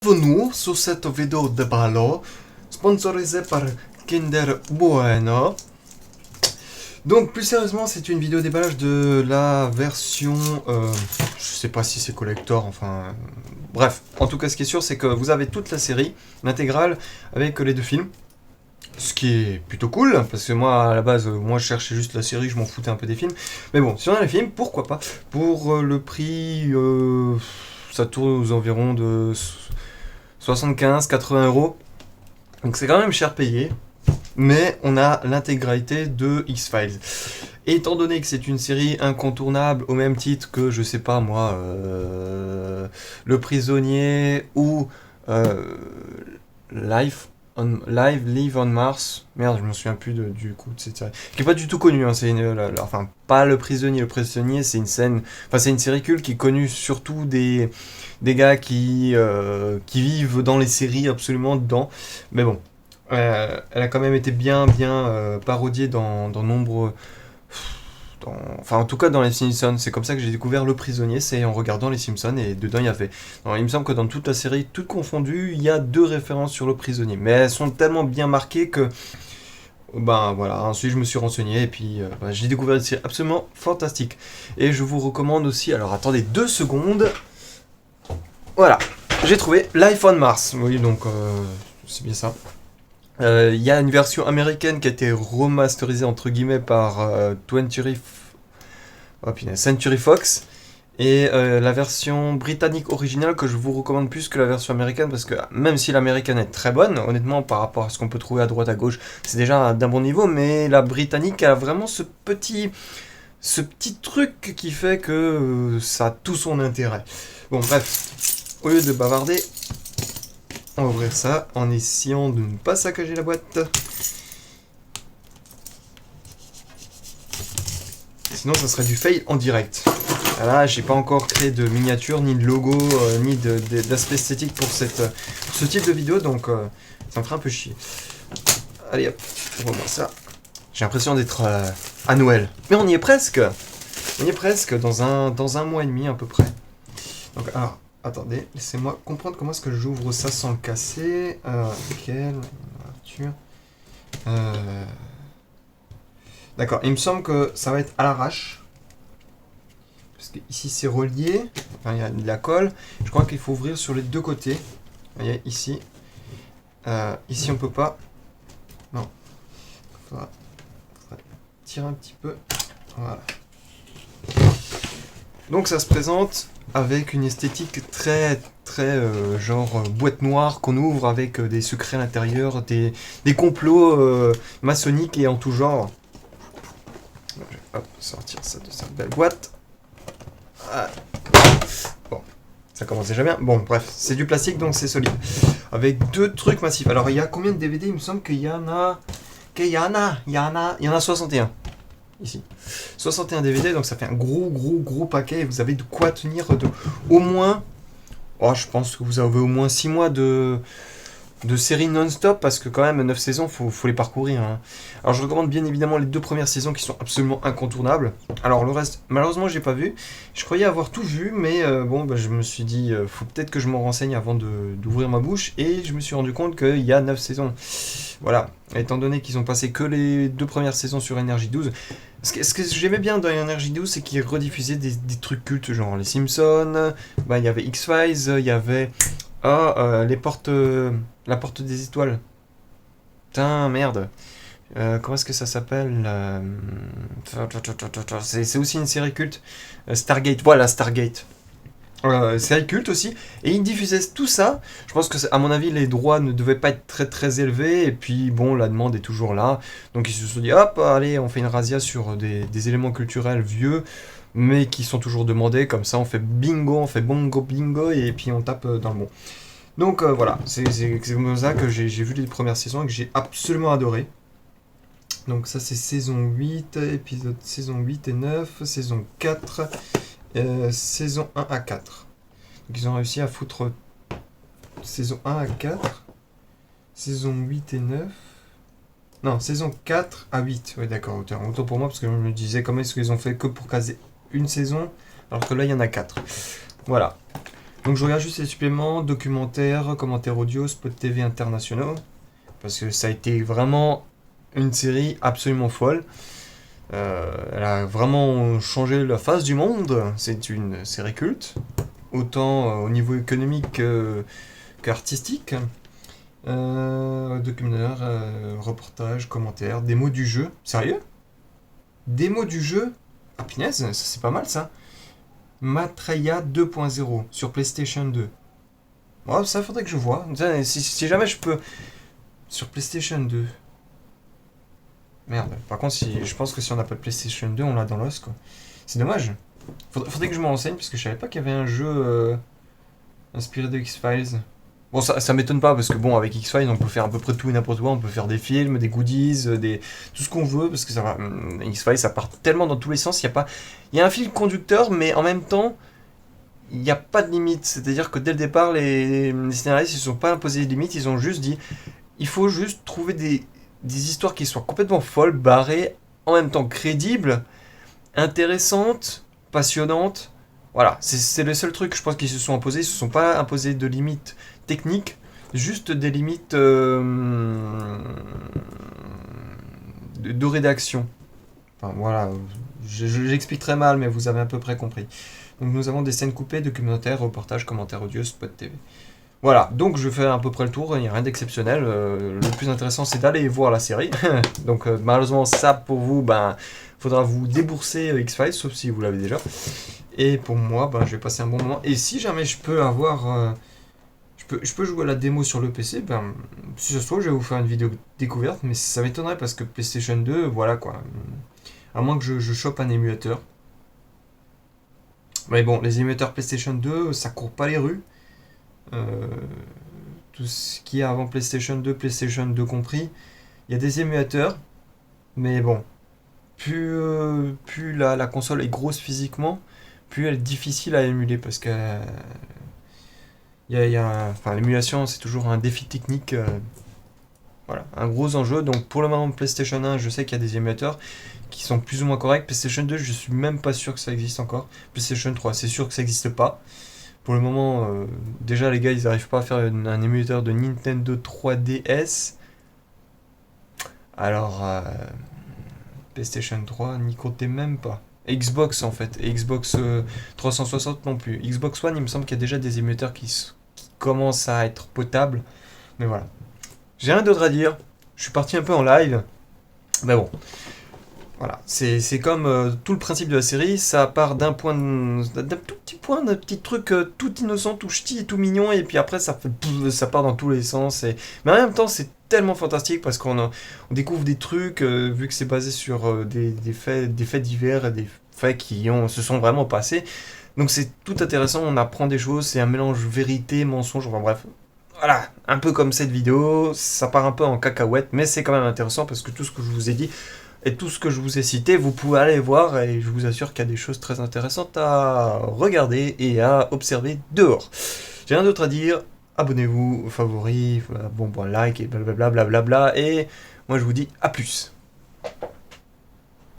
bienvenue sur cette vidéo de ballo sponsorisée par Kinder Bueno. Donc plus sérieusement, c'est une vidéo déballage de la version, je sais pas si c'est collector, enfin bref. En tout cas, ce qui est sûr, c'est que vous avez toute la série, l'intégrale, avec les deux films. Ce qui est plutôt cool, parce que moi, à la base, moi je cherchais juste la série, je m'en foutais un peu des films. Mais bon, si on a les films, pourquoi pas. Pour le prix, ça tourne aux environs de 75-80 euros. Donc c'est quand même cher payé. Mais on a l'intégralité de X-Files. Et étant donné que c'est une série incontournable, au même titre que, je sais pas moi, Le Prisonnier ou Live on Mars. Merde, je me souviens plus du coup de cette série. Qui est pas du tout connue, hein, enfin pas Le Prisonnier. Le Prisonnier, c'est une série culte qui est connue surtout des gars qui vivent dans les séries absolument dedans. Mais bon, elle a quand même été bien parodiée dans nombreux. Enfin, en tout cas, dans les Simpsons, c'est comme ça que j'ai découvert Le Prisonnier, c'est en regardant les Simpsons, et dedans il y avait. Alors, il me semble que dans toute la série, toutes confondues, il y a 2 références sur Le Prisonnier, mais elles sont tellement bien marquées que. Ben voilà, ensuite je me suis renseigné, et puis j'ai découvert une série absolument fantastique. Et je vous recommande aussi, alors attendez 2 secondes. Voilà, j'ai trouvé Life on Mars, oui, donc c'est bien ça. Il y a une version américaine qui a été remasterisée entre guillemets par Century Fox, et la version britannique originale que je vous recommande plus que la version américaine, parce que même si l'américaine est très bonne, honnêtement par rapport à ce qu'on peut trouver à droite à gauche, c'est déjà d'un bon niveau, mais la britannique a vraiment ce petit truc qui fait que ça a tout son intérêt. Bon bref, au lieu de bavarder, on va ouvrir ça en essayant de ne pas saccager la boîte. Sinon, ça serait du fail en direct. Là, j'ai pas encore créé de miniature, ni de logo, ni d'aspect esthétique pour ce type de vidéo, donc ça me ferait un peu chier. Allez hop, on va voir ça. J'ai l'impression d'être à Noël. Mais on y est presque. On y est presque, dans un mois et demi à peu près. Donc, alors, attendez, laissez-moi comprendre comment est-ce que j'ouvre ça sans le casser. Nickel, ouverture. D'accord, il me semble que ça va être à l'arrache. Parce que ici c'est relié. Enfin, il y a de la colle. Je crois qu'il faut ouvrir sur les 2 côtés. Vous voyez, ici. Ici on peut pas. Non. Il faudra tirer un petit peu. Voilà. Donc ça se présente avec une esthétique très genre boîte noire qu'on ouvre avec des secrets à l'intérieur, des complots maçonniques et en tout genre. Je vais sortir ça de cette belle boîte. Ah. Bon, ça commence déjà bien. Bon, bref, c'est du plastique donc c'est solide. Avec 2 trucs massifs. Alors il y a combien de DVD? Il me semble qu'il y en a. Il y en a 61. Ici. 61 DVD, donc ça fait un gros paquet. Et vous avez de quoi tenir au moins. Oh, je pense que vous avez au moins 6 mois de séries non-stop, parce que quand même 9 saisons, faut les parcourir, hein. Alors je recommande bien évidemment les 2 premières saisons qui sont absolument incontournables. Alors le reste, malheureusement j'ai pas vu. Je croyais avoir tout vu, mais je me suis dit, faut peut-être que je m'en renseigne avant d'ouvrir ma bouche, et je me suis rendu compte qu'il y a 9 saisons. Voilà, étant donné qu'ils ont passé que les 2 premières saisons sur Energy 12. Ce que j'aimais bien dans Energy 12, c'est qu'ils rediffusaient des trucs cultes, genre les Simpsons, il y avait X-Files, il y avait la porte des étoiles. Putain, merde. Comment est-ce que ça s'appelle? C'est aussi une série culte. Stargate, voilà, Stargate. Série culte aussi. Et ils diffusaient tout ça. Je pense que, à mon avis, les droits ne devaient pas être très élevés. Et puis, bon, la demande est toujours là. Donc, ils se sont dit, hop, allez, on fait une razzia sur des éléments culturels vieux, mais qui sont toujours demandés. Comme ça, on fait bingo, on fait bongo bingo, et puis on tape dans le bon. Donc voilà, c'est comme ça que j'ai vu les premières saisons et que j'ai absolument adoré. Donc ça c'est saison 8, épisode saison 8 et 9, saison 4, saison 1 à 4. Donc ils ont réussi à foutre saison 1 à 4, saison 8 et 9. Non, saison 4 à 8. Oui d'accord, autant pour moi, parce que je me disais comment est-ce qu'ils ont fait que pour caser une saison, alors que là il y en a 4. Voilà. Donc je regarde juste les suppléments, documentaires, commentaires audio, spots TV internationaux. Parce que ça a été vraiment une série absolument folle. Elle a vraiment changé la face du monde. C'est une série culte. Autant au niveau économique qu'artistique. Documentaire, reportage, commentaires, démo du jeu. Sérieux? Démo du jeu? Ah punaise, ça c'est pas mal ça. Maitreya 2.0 sur PlayStation 2. Ouais, ça faudrait que je vois. Si jamais je peux. Sur PlayStation 2. Merde. Par contre, je pense que si on n'a pas de PlayStation 2, on l'a dans l'os quoi. C'est dommage. Faudrait que je me renseigne parce que je savais pas qu'il y avait un jeu inspiré de X-Files. Bon, ça m'étonne pas parce que bon, avec X-Files, on peut faire à peu près tout et n'importe quoi. On peut faire des films, des goodies, tout ce qu'on veut parce que ça va. X-Files, ça part tellement dans tous les sens. Il y a un fil conducteur, mais en même temps, il n'y a pas de limite. C'est-à-dire que dès le départ, les scénaristes ne se sont pas imposés de limites. Ils ont juste dit, il faut juste trouver des histoires qui soient complètement folles, barrées, en même temps crédibles, intéressantes, passionnantes. Voilà, c'est le seul truc, je pense qu'ils se sont imposés. Ils se sont pas imposés de limites techniques, juste des limites de rédaction. Enfin voilà, j'explique très mal, mais vous avez à peu près compris. Donc nous avons des scènes coupées, documentaires, reportages, commentaires audio, spot TV. Voilà, donc je fais à peu près le tour, il n'y a rien d'exceptionnel. Le plus intéressant c'est d'aller voir la série. Donc malheureusement ça pour vous, faudra vous débourser X-Files, sauf si vous l'avez déjà. Et pour moi, je vais passer un bon moment. Et si jamais je peux avoir... je peux jouer à la démo sur le PC, si ça se trouve je vais vous faire une vidéo découverte, mais ça m'étonnerait parce que PlayStation 2, voilà quoi. À moins que je chope un émulateur. Mais bon, les émulateurs PlayStation 2, ça court pas les rues. Tout ce qui est avant PlayStation 2 compris, il y a des émulateurs, mais bon, plus la console est grosse physiquement, plus elle est difficile à émuler parce que l'émulation c'est toujours un défi technique, voilà, un gros enjeu. Donc pour le moment PlayStation 1, je sais qu'il y a des émulateurs qui sont plus ou moins corrects. PlayStation 2, je suis même pas sûr que ça existe encore. PlayStation 3, c'est sûr que ça n'existe pas. Pour le moment, déjà les gars, ils n'arrivent pas à faire un émulateur de Nintendo 3DS. Alors, PlayStation 3 n'y comptait même pas. Xbox en fait, et Xbox 360 non plus. Xbox One, il me semble qu'il y a déjà des émulateurs qui commencent à être potables. Mais voilà. J'ai rien d'autre à dire. Je suis parti un peu en live. Mais bon. Voilà, c'est comme tout le principe de la série, ça part d'un petit truc tout innocent, tout ch'ti et tout mignon, et puis après ça part dans tous les sens. Mais en même temps, c'est tellement fantastique parce on découvre des trucs, vu que c'est basé sur des faits divers et des faits se sont vraiment passés. Donc c'est tout intéressant, on apprend des choses, c'est un mélange vérité, mensonge, enfin bref. Voilà, un peu comme cette vidéo, ça part un peu en cacahuète, mais c'est quand même intéressant parce que tout ce que je vous ai dit, et tout ce que je vous ai cité, vous pouvez aller voir et je vous assure qu'il y a des choses très intéressantes à regarder et à observer dehors. J'ai rien d'autre à dire. Abonnez-vous, favoris, like et blablabla. Et moi je vous dis à plus.